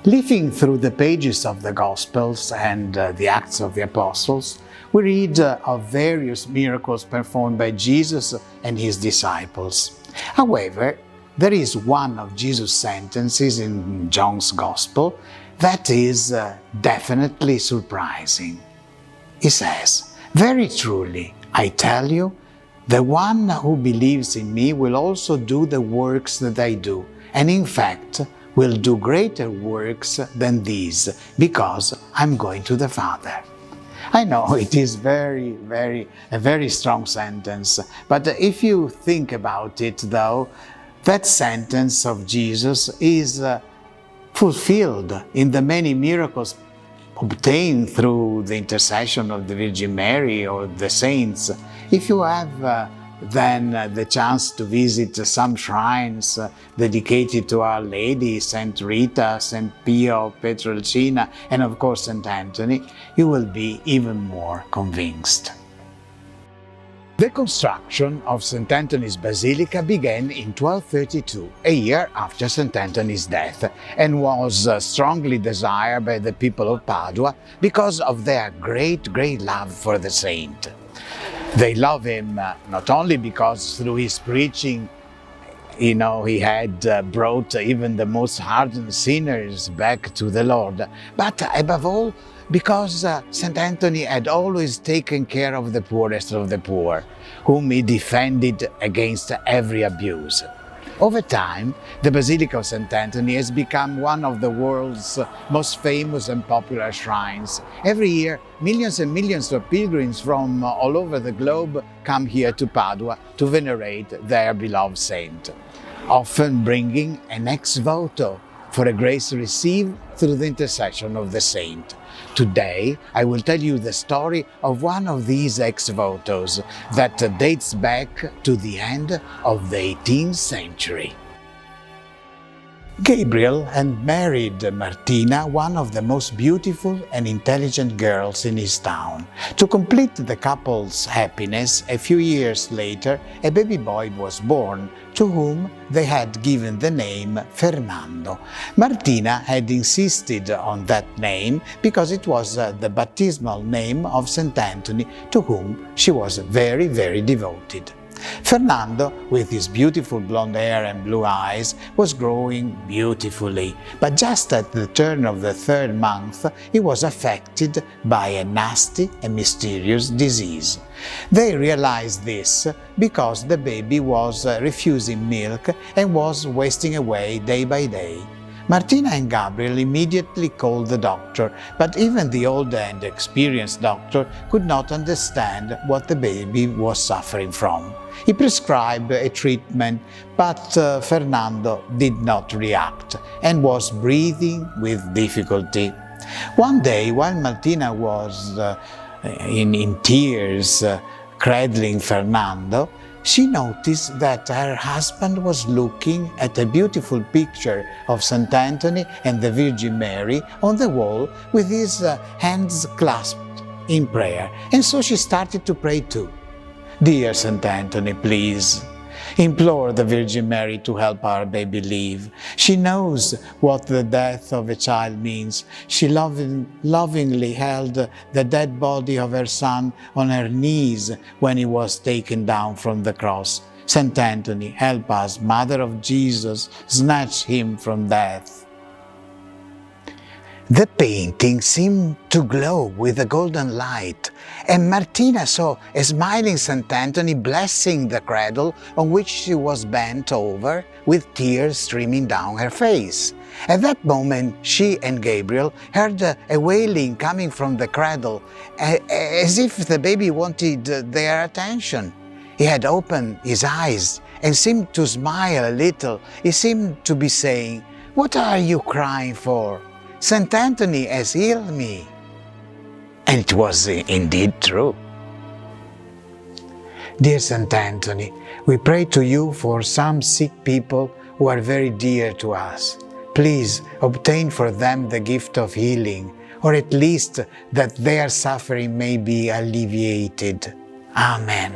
Leafing through the pages of the Gospels and the Acts of the Apostles, we read of various miracles performed by Jesus and his disciples. However, there is one of Jesus' sentences in John's Gospel that is definitely surprising. He says, "Very truly, I tell you, the one who believes in me will also do the works that I do, and in fact will do greater works than these, because I'm going to the Father." I know it is a very strong sentence, but if you think about it though, that sentence of Jesus is fulfilled in the many miracles obtained through the intercession of the Virgin Mary or the saints. If you have then the chance to visit some shrines dedicated to Our Lady, Saint Rita, Saint Pio, Petrolcina, and of course Saint Anthony, you will be even more convinced. The construction of St. Anthony's Basilica began in 1232, a year after St. Anthony's death, and was strongly desired by the people of Padua because of their great love for the saint. They love him not only because through his preaching, he had brought even the most hardened sinners back to the Lord, but above all, because St. Anthony had always taken care of the poorest of the poor, whom he defended against every abuse. Over time, the Basilica of St. Anthony has become one of the world's most famous and popular shrines. Every year, millions and millions of pilgrims from all over the globe come here to Padua to venerate their beloved saint, often bringing an ex-voto for a grace received through the intercession of the saint. Today, I will tell you the story of one of these ex-votos that dates back to the end of the 18th century. Gabriel had married Martina, one of the most beautiful and intelligent girls in his town. To complete the couple's happiness, a few years later, a baby boy was born, to whom they had given the name Fernando. Martina had insisted on that name because it was the baptismal name of St. Anthony, to whom she was very devoted. Fernando, with his beautiful blonde hair and blue eyes, was growing beautifully, but just at the turn of the 3rd month he was affected by a nasty and mysterious disease. They realized this because the baby was refusing milk and was wasting away day by day. Martina and Gabriel immediately called the doctor, but even the old and experienced doctor could not understand what the baby was suffering from. He prescribed a treatment, but Fernando did not react and was breathing with difficulty. One day, while Martina was in tears cradling Fernando, she noticed that her husband was looking at a beautiful picture of St. Anthony and the Virgin Mary on the wall with his hands clasped in prayer, and so she started to pray too. "Dear St. Anthony, please, implore the Virgin Mary to help our baby live. She knows what the death of a child means. She lovingly held the dead body of her son on her knees when he was taken down from the cross. St. Anthony, help us, Mother of Jesus, snatch him from death." The painting seemed to glow with a golden light, and Martina saw a smiling St. Anthony blessing the cradle on which she was bent over, with tears streaming down her face. At that moment, she and Gabriel heard a wailing coming from the cradle, as if the baby wanted their attention. He had opened his eyes and seemed to smile a little. He seemed to be saying, "What are you crying for? St. Anthony has healed me." And it was indeed true. Dear St. Anthony, we pray to you for some sick people who are very dear to us. Please obtain for them the gift of healing, or at least that their suffering may be alleviated. Amen.